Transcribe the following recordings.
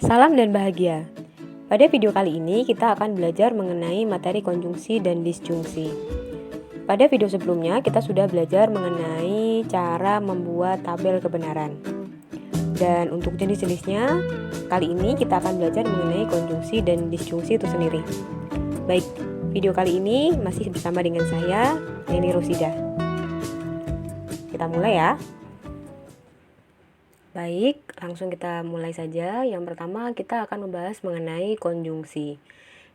Salam dan bahagia. Pada video kali ini kita akan belajar mengenai materi konjungsi dan disjungsi. Pada video sebelumnya kita sudah belajar mengenai cara membuat tabel kebenaran. Dan untuk jenis-jenisnya, kali ini kita akan belajar mengenai konjungsi dan disjungsi itu sendiri. Baik, video kali ini masih bersama dengan saya, Neni Rosida. Kita mulai ya. Baik, langsung kita mulai saja. Yang pertama kita akan membahas mengenai konjungsi.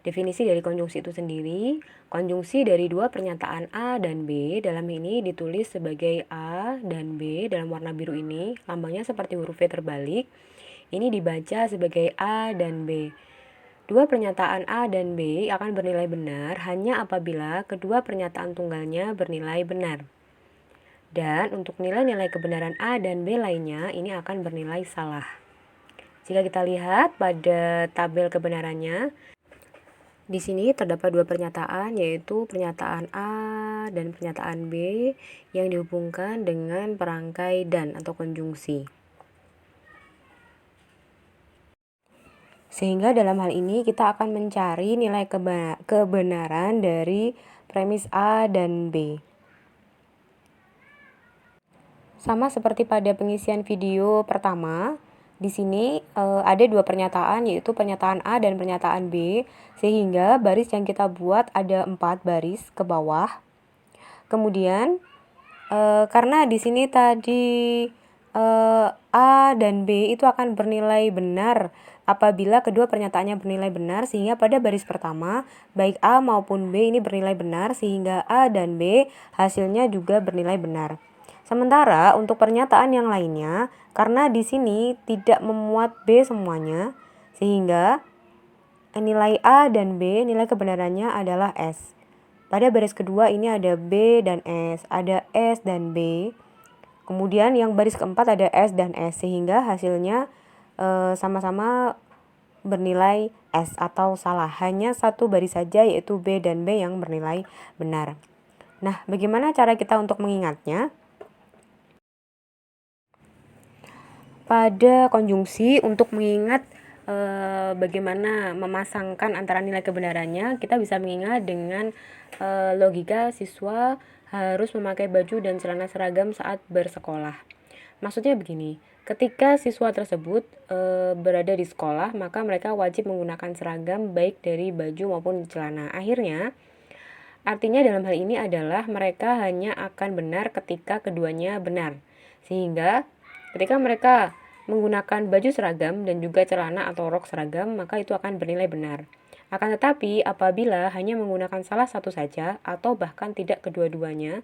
Definisi dari konjungsi itu sendiri, konjungsi dari dua pernyataan A dan B dalam ini ditulis sebagai A dan B dalam warna biru ini, lambangnya seperti huruf V terbalik. Ini dibaca sebagai A dan B. Dua pernyataan A dan B akan bernilai benar hanya apabila kedua pernyataan tunggalnya bernilai benar. Dan untuk nilai-nilai kebenaran A dan B lainnya ini akan bernilai salah. Jika kita lihat pada tabel kebenarannya, di sini terdapat dua pernyataan, yaitu pernyataan A dan pernyataan B yang dihubungkan dengan perangkai dan atau konjungsi. Sehingga dalam hal ini kita akan mencari nilai kebenaran dari premis A dan B. Sama seperti pada pengisian video pertama, di sini ada dua pernyataan, yaitu pernyataan A dan pernyataan B, sehingga baris yang kita buat ada 4 baris ke bawah. Kemudian karena di sini tadi A dan B itu akan bernilai benar apabila kedua pernyataannya bernilai benar, sehingga pada baris pertama baik A maupun B ini bernilai benar, sehingga A dan B hasilnya juga bernilai benar. Sementara untuk pernyataan yang lainnya, karena di sini tidak memuat B semuanya, sehingga nilai A dan B nilai kebenarannya adalah S. Pada baris kedua ini ada B dan S, ada S dan B. Kemudian yang baris keempat ada S dan S, sehingga hasilnya sama-sama bernilai S atau salah. Hanya satu baris saja, yaitu B dan B yang bernilai benar. Nah, bagaimana cara kita untuk mengingatnya? Pada konjungsi, untuk mengingat bagaimana memasangkan antara nilai kebenarannya, kita bisa mengingat dengan logika siswa harus memakai baju dan celana seragam saat bersekolah. Maksudnya begini, ketika siswa tersebut berada di sekolah, maka mereka wajib menggunakan seragam baik dari baju maupun celana. Akhirnya, artinya dalam hal ini adalah mereka hanya akan benar ketika keduanya benar. Sehingga ketika mereka menggunakan baju seragam dan juga celana atau rok seragam, maka itu akan bernilai benar. Akan tetapi apabila hanya menggunakan salah satu saja atau bahkan tidak kedua-duanya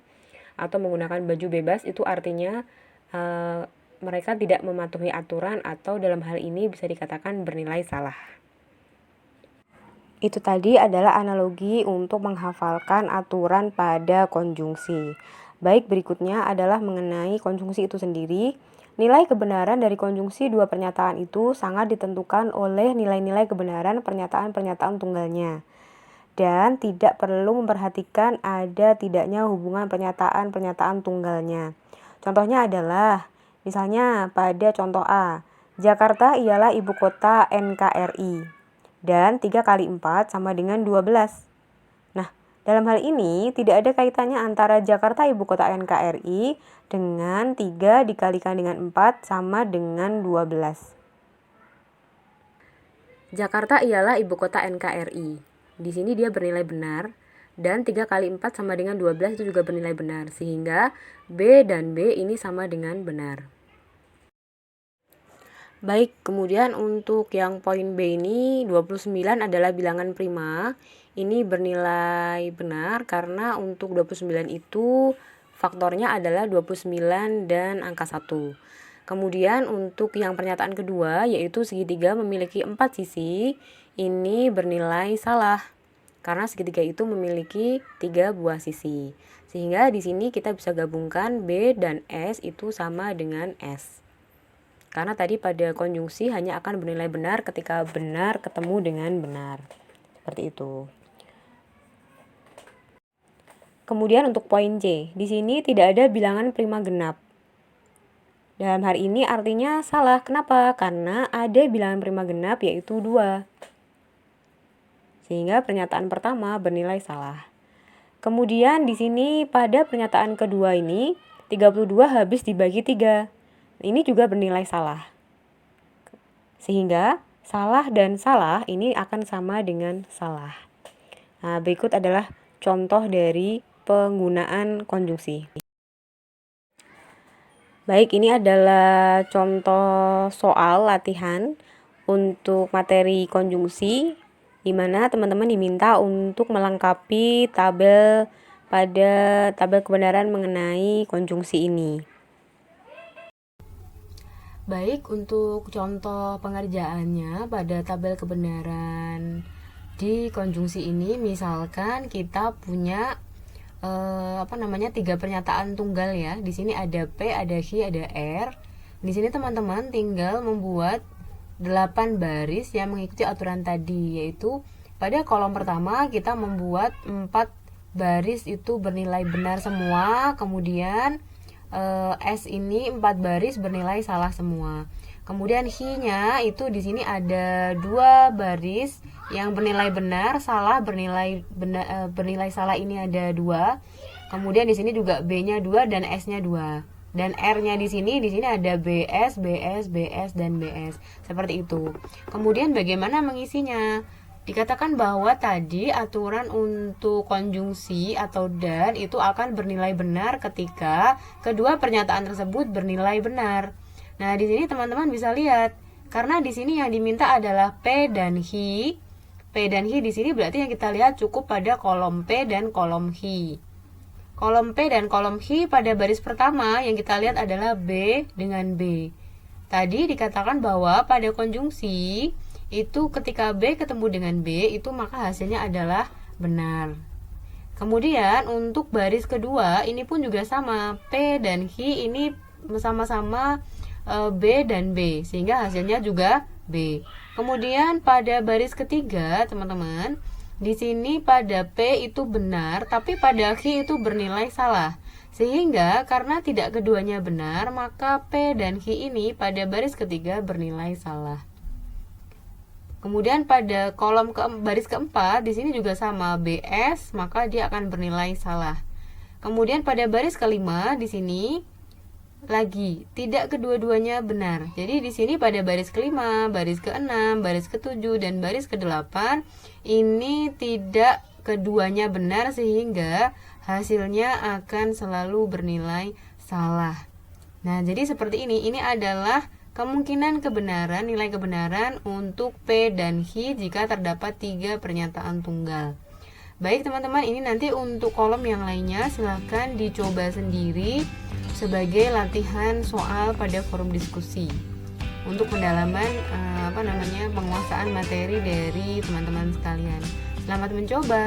atau menggunakan baju bebas, itu artinya mereka tidak mematuhi aturan atau dalam hal ini bisa dikatakan bernilai salah. Itu tadi adalah analogi untuk menghafalkan aturan pada konjungsi. Baik, berikutnya adalah mengenai konjungsi itu sendiri. Nilai kebenaran dari konjungsi dua pernyataan itu sangat ditentukan oleh nilai-nilai kebenaran pernyataan-pernyataan tunggalnya. Dan tidak perlu memperhatikan ada tidaknya hubungan pernyataan-pernyataan tunggalnya. Contohnya adalah, misalnya pada contoh A, Jakarta ialah ibu kota NKRI. Dan 3 kali 4 sama dengan 12. Nah, dalam hal ini tidak ada kaitannya antara Jakarta ibu kota NKRI dengan 3 dikalikan dengan 4 sama dengan 12. Jakarta ialah ibu kota NKRI. Di sini dia bernilai benar. Dan 3 kali 4 sama dengan 12 itu juga bernilai benar. Sehingga B dan B ini sama dengan benar. Baik, kemudian untuk yang poin B ini 29 adalah bilangan prima. Ini bernilai benar karena untuk 29 itu faktornya adalah 29 dan angka 1. Kemudian untuk yang pernyataan kedua, yaitu segitiga memiliki 4 sisi, ini bernilai salah karena segitiga itu memiliki 3 buah sisi. Sehingga di sini kita bisa gabungkan B dan S itu sama dengan S. Karena tadi pada konjungsi hanya akan bernilai benar ketika benar ketemu dengan benar. Seperti itu. Kemudian untuk poin C, di sini tidak ada bilangan prima genap. Dalam hal ini artinya salah. Kenapa? Karena ada bilangan prima genap yaitu 2. Sehingga pernyataan pertama bernilai salah. Kemudian di sini pada pernyataan kedua ini 32 habis dibagi 3. Ini juga bernilai salah. Sehingga salah dan salah ini akan sama dengan salah. Nah, berikut adalah contoh dari penggunaan konjungsi. Baik, ini adalah contoh soal latihan untuk materi konjungsi, di mana teman-teman diminta untuk melengkapi tabel kebenaran mengenai konjungsi ini. Baik, untuk contoh pengerjaannya pada tabel kebenaran di konjungsi ini, misalkan kita punya 3 pernyataan tunggal ya. Di sini ada P, ada H, ada R. Di sini teman-teman tinggal membuat 8 baris yang mengikuti aturan tadi, yaitu pada kolom pertama kita membuat 4 baris itu bernilai benar semua, kemudian S ini 4 baris bernilai salah semua. Kemudian Hi-nya itu di sini ada 2 baris yang bernilai benar, salah bernilai salah ini ada 2. Kemudian di sini juga B-nya 2 dan S-nya 2. Dan R-nya di sini ada BS, BS, BS dan BS. Seperti itu. Kemudian bagaimana mengisinya? Dikatakan bahwa tadi aturan untuk konjungsi atau dan itu akan bernilai benar ketika kedua pernyataan tersebut bernilai benar. Nah, di sini teman-teman bisa lihat, karena di sini yang diminta adalah P dan Hi. P dan Hi di sini berarti yang kita lihat cukup pada kolom P dan kolom Hi. Kolom P dan kolom Hi pada baris pertama yang kita lihat adalah B dengan B. Tadi dikatakan bahwa pada konjungsi itu ketika B ketemu dengan B itu maka hasilnya adalah benar. Kemudian untuk baris kedua ini pun juga sama, P dan Hi ini sama-sama B dan B, sehingga hasilnya juga B. Kemudian pada baris ketiga teman-teman, di sini pada P itu benar, tapi pada Hi itu bernilai salah. Sehingga karena tidak keduanya benar, maka P dan Hi ini pada baris ketiga bernilai salah. Kemudian pada kolom baris keempat di sini juga sama BS, maka dia akan bernilai salah. Kemudian pada baris kelima di sini lagi tidak kedua-duanya benar. Jadi di sini pada baris kelima, baris keenam, baris ketujuh dan baris kedelapan ini tidak keduanya benar sehingga hasilnya akan selalu bernilai salah. Nah, jadi seperti ini. Ini adalah kemungkinan kebenaran, nilai kebenaran untuk P dan Hi jika terdapat 3 pernyataan tunggal. Baik teman-teman, ini nanti untuk kolom yang lainnya silahkan dicoba sendiri sebagai latihan soal pada forum diskusi untuk pendalaman penguasaan materi dari teman-teman sekalian. Selamat mencoba.